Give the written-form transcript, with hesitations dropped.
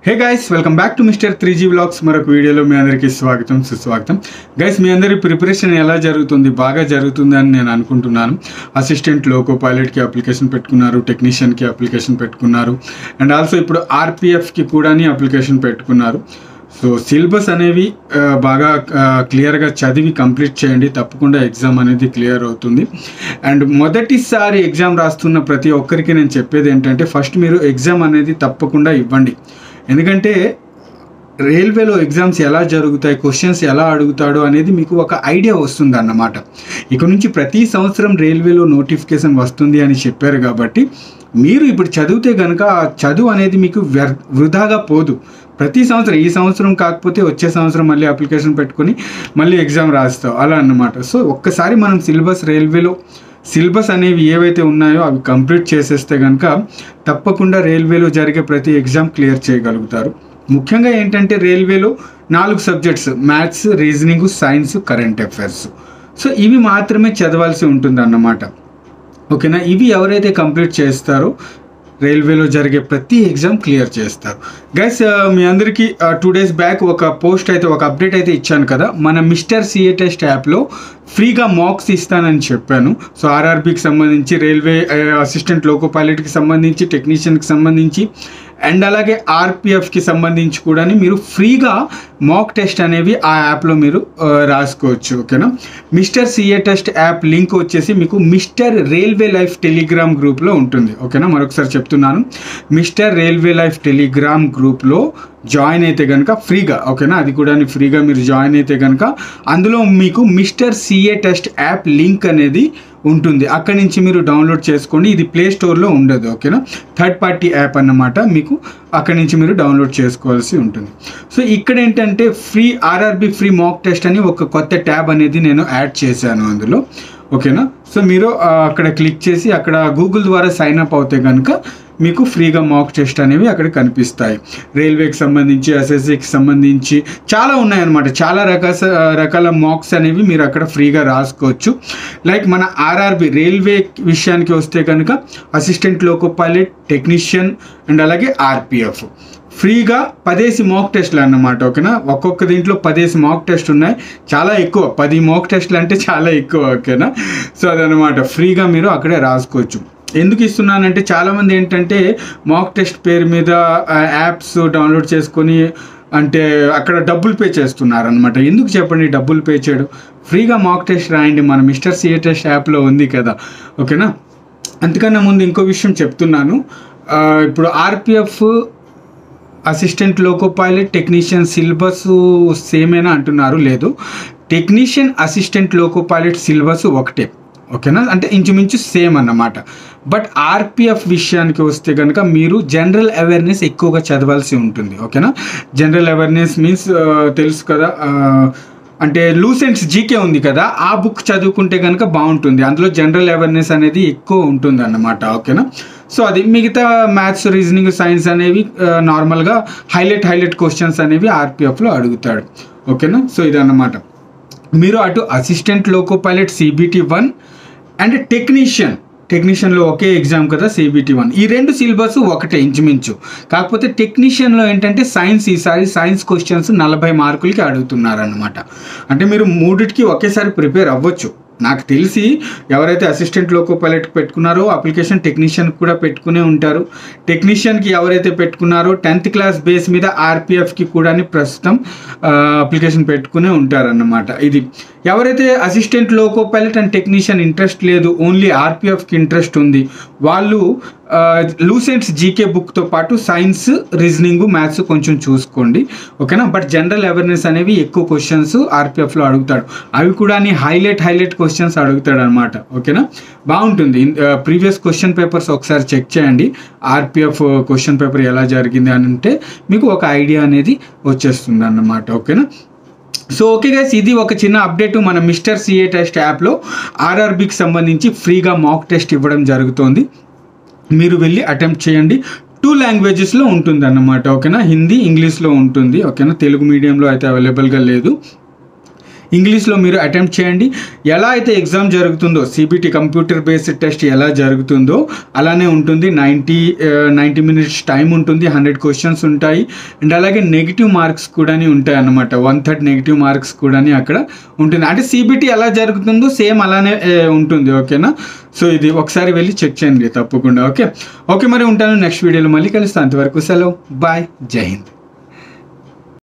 Hey guys, welcome back to mister 3G vlogs. మరొక వీడియోలో మీ అందరికీ స్వాగతం సుస్వాగతం. గైస్, మీ అందరి ప్రిపరేషన్ ఎలా జరుగుతుంది? బాగా జరుగుతుంది అని నేను అనుకుంటున్నాను. అసిస్టెంట్ లోకో పైలట్కి అప్లికేషన్ పెట్టుకున్నారు, టెక్నీషియన్కి అప్లికేషన్ పెట్టుకున్నారు, అండ్ ఆల్సో ఇప్పుడు ఆర్పిఎఫ్కి కూడా అప్లికేషన్ పెట్టుకున్నారు. సో సిలబస్ అనేవి బాగా క్లియర్గా చదివి కంప్లీట్ చేయండి, తప్పకుండా ఎగ్జామ్ అనేది క్లియర్ అవుతుంది. అండ్ మొదటిసారి ఎగ్జామ్ రాస్తున్న ప్రతి ఒక్కరికి నేను చెప్పేది ఏంటంటే, ఫస్ట్ మీరు ఎగ్జామ్ అనేది తప్పకుండా ఇవ్వండి. ఎందుకంటే రైల్వేలో ఎగ్జామ్స్ ఎలా జరుగుతాయి, క్వశ్చన్స్ ఎలా అడుగుతాడో అనేది మీకు ఒక ఐడియా వస్తుంది అన్నమాట. ఇక నుంచి ప్రతి సంవత్సరం రైల్వేలో నోటిఫికేషన్ వస్తుంది అని చెప్పారు కాబట్టి మీరు ఇప్పుడు చదివితే కనుక ఆ చదువు అనేది మీకు వృధాగా పోదు. ప్రతి సంవత్సరం, ఈ సంవత్సరం కాకపోతే వచ్చే సంవత్సరం మళ్ళీ అప్లికేషన్ పెట్టుకొని మళ్ళీ ఎగ్జామ్ రాస్తావు అలా అన్నమాట. సో ఒక్కసారి మనం రైల్వేలో సిలబస్ అనేవి ఏవైతే ఉన్నాయో అవి కంప్లీట్ చేసేస్తే కనుక తప్పకుండా రైల్వేలో జరిగే ప్రతి ఎగ్జామ్ క్లియర్ చేయగలుగుతారు. ముఖ్యంగా ఏంటంటే రైల్వేలో 4 subjects: maths, reasoning, science, current affairs. So ఇవి మాత్రమే చదవాల్సి ఉంటుంది అన్నమాట. ఓకేనా? ఇవి ఎవరైతే కంప్లీట్ చేస్తారో రైల్వేలో జరిగే ప్రతి ఎగ్జామ్ క్లియర్ చేస్తారు. గైస్, మీ అందరికీ 2 days బ్యాక్ ఒక అప్డేట్ అయితే ఇచ్చాను కదా. మన మిస్టర్ సిఏ టెస్ట్ యాప్లో ఫ్రీగా మాక్స్ ఇస్తానని చెప్పాను. సో ఆర్ఆర్బీకి సంబంధించి, రైల్వే అసిస్టెంట్ లోకో పైలట్కి సంబంధించి, టెక్నీషియన్కి సంబంధించి, అండ్ అలాగే ఆర్పిఎఫ్కి సంబంధించి కూడా మీరు ఫ్రీగా మాక్ టెస్ట్ అనేవి ఆ యాప్లో మీరు రాసుకోవచ్చు. ఓకేనా? Mister CA test app link వచ్చేసి మీకు మిస్టర్ రైల్వే లైఫ్ టెలిగ్రామ్ గ్రూప్లో ఉంటుంది. ఓకేనా? మరొకసారి చెప్తున్నాను, మిస్టర్ రైల్వే లైఫ్ టెలిగ్రామ్ గ్రూప్లో జాయిన్ అయితే కనుక ఫ్రీగా, ఓకేనా, అది కూడా ఫ్రీగా మీరు జాయిన్ అయితే కనుక అందులో మీకు mister CA test app link అనేది ఉంటుంది. అక్కడి నుంచి మీరు డౌన్లోడ్ చేసుకోండి. ఇది ప్లే స్టోర్లో ఉండదు. ఓకేనా? థర్డ్ పార్టీ యాప్ అన్నమాట. మీకు అక్కడి నుంచి మీరు డౌన్లోడ్ చేసుకోవాల్సి ఉంటుంది. సో ఇక్కడ ఏంటంటే ఆర్ఆర్బీ ఫ్రీ మాక్ టెస్ట్ అని ఒక కొత్త ట్యాబ్ అనేది నేను యాడ్ చేశాను అందులో. ఓకేనా? సో మీరు అక్కడ క్లిక్ చేసి అక్కడ గూగుల్ ద్వారా సైన్ అప్ అవుతే కనుక మీకు ఫ్రీగా మాక్ టెస్ట్ అనేవి అక్కడ కనిపిస్తాయి. రైల్వేకి సంబంధించి, ఎస్ఎస్సికి సంబంధించి చాలా ఉన్నాయన్నమాట. చాలా రకాల మాక్స్ అనేవి మీరు అక్కడ ఫ్రీగా రాసుకోవచ్చు. లైక్ మన ఆర్ఆర్బీ రైల్వే విషయానికి వస్తే కనుక assistant loco pilot, technician and అలాగే ఆర్పిఎఫ్ ఫ్రీగా 10 మాక్ టెస్ట్లు అన్నమాట. ఓకేనా? ఒక్కొక్క దీంట్లో 10 మాక్ టెస్ట్ ఉన్నాయి. చాలా ఎక్కువ, 10 మాక్ టెస్ట్లు అంటే చాలా ఎక్కువ. ఓకేనా? సో అదనమాట, ఫ్రీగా మీరు అక్కడే రాసుకోవచ్చు. ఎందుకు ఇస్తున్నానంటే చాలామంది ఏంటంటే మాక్ టెస్ట్ పేరు మీద యాప్స్ డౌన్లోడ్ చేసుకొని అంటే అక్కడ డబ్బులు పే చేస్తున్నారు అనమాట. ఎందుకు చెప్పండి డబ్బులు పే చేయడం? ఫ్రీగా మాక్ టెస్ట్ రాయండి, మన మిస్టర్ సిఏ టెస్ట్ యాప్లో ఉంది కదా. ఓకేనా? అంతకన్నా ముందు ఇంకో విషయం చెప్తున్నాను. ఇప్పుడు RPF, assistant loco pilot, technician syllabus సేమేనా అంటున్నారు. లేదు, technician, assistant loco pilot syllabus ఒకటే. ఓకేనా? అంటే ఇంచుమించు సేమ్ అన్నమాట. బట్ ఆర్పిఎఫ్ విషయానికి వస్తే కనుక మీరు జనరల్ అవేర్నెస్ ఎక్కువగా చదవాల్సి ఉంటుంది. ఓకేనా? జనరల్ అవేర్నెస్ మీన్స్ తెలుసు కదా, అంటే లూసెంట్స్ జీకే ఉంది కదా, ఆ బుక్ చదువుకుంటే కనుక బాగుంటుంది. అందులో జనరల్ అవేర్నెస్ అనేది ఎక్కువ ఉంటుంది అన్నమాట. ఓకేనా? సో అది మిగతా మ్యాథ్స్, రీజనింగ్, సైన్స్ అనేవి నార్మల్గా హైలైట్ క్వశ్చన్స్ అనేవి ఆర్పిఎఫ్లో అడుగుతాడు. ఓకేనా? సో ఇదన్నమాట. మీరు అటు assistant loco pilot CBT 1 and టెక్నీషియన్లో ఒకే ఎగ్జామ్ కదా, CBT 1. ఈ 2 సిలబస్ ఒకటే ఇంచుమించు. కాకపోతే టెక్నీషియన్లో ఏంటంటే ఈసారి సైన్స్ క్వశ్చన్స్ 40 మార్కులకి అడుగుతున్నారన్నమాట. అంటే మీరు 3టికి ఒకేసారి ప్రిపేర్ అవ్వచ్చు. నాకు తెలిసి ఎవరైతే అసిస్టెంట్ లోకో పైలట్కి పెట్టుకున్నారో అప్లికేషన్ టెక్నీషియన్కి కూడా పెట్టుకునే ఉంటారు. టెక్నీషియన్కి ఎవరైతే పెట్టుకున్నారో 10th క్లాస్ బేస్ మీద ఆర్పిఎఫ్కి కూడా ప్రస్తుతం అప్లికేషన్ పెట్టుకునే ఉంటారన్నమాట. ఇది ఎవరైతే assistant loco pilot and technician interest లేదు, ఓన్లీ ఆర్పిఎఫ్కి ఇంట్రెస్ట్ ఉంది, వాళ్ళు లూసెంట్స్ జీకే బుక్తో పాటు సైన్స్, రీజనింగ్, మ్యాథ్స్ కొంచెం చూసుకోండి. ఓకేనా? బట్ జనరల్ అవేర్నెస్ అనేవి ఎక్కువ క్వశ్చన్స్ ఆర్పిఎఫ్లో అడుగుతాడు. అవి కూడా హైలైట్ క్వశ్చన్స్ అడుగుతాడు అనమాట. ఓకేనా? బాగుంటుంది. ప్రీవియస్ క్వశ్చన్ పేపర్స్ ఒకసారి చెక్ చేయండి. ఆర్పిఎఫ్ క్వశ్చన్ పేపర్ ఎలా జరిగింది అని అంటే మీకు ఒక ఐడియా అనేది వచ్చేస్తుంది అన్నమాట. ఓకేనా? సో ఓకే గైస్, ఇది ఒక చిన్న అప్డేట్. మన మిస్టర్ సిఏ టెస్ట్ యాప్లో ఆర్ఆర్బీకి సంబంధించి ఫ్రీగా మాక్ టెస్ట్ ఇవ్వడం జరుగుతుంది. మీరు వెళ్ళి అటెంప్ట్ చేయండి. 2 లాంగ్వేజెస్లో ఉంటుంది అన్నమాట. ఓకేనా? హిందీ, ఇంగ్లీష్లో ఉంటుంది. ఓకేనా? తెలుగు మీడియంలో అయితే అవైలబుల్గా లేదు. ఇంగ్లీష్లో మీరు అటెంప్ట్ చేయండి. ఎలా అయితే ఎగ్జామ్ జరుగుతుందో సిబిటి కంప్యూటర్ బేస్డ్ టెస్ట్ ఎలా జరుగుతుందో అలానే ఉంటుంది. 90 మినిట్స్ టైం ఉంటుంది, 100 క్వశ్చన్స్ ఉంటాయి. అండ్ అలాగే నెగిటివ్ మార్క్స్ కూడా ఉంటాయి అన్నమాట. 1/3 నెగిటివ్ మార్క్స్ కూడా అక్కడ ఉంటుంది. అంటే సిబిటి ఎలా జరుగుతుందో సేమ్ అలానే ఉంటుంది. ఓకేనా? సో ఇది ఒకసారి వెళ్ళి చెక్ చేయండి తప్పకుండా. ఓకే మరి ఉంటాను, నెక్స్ట్ వీడియోలో మళ్ళీ కలుస్తాను. అంతవరకు సెలవు, బాయ్, జై హింద్.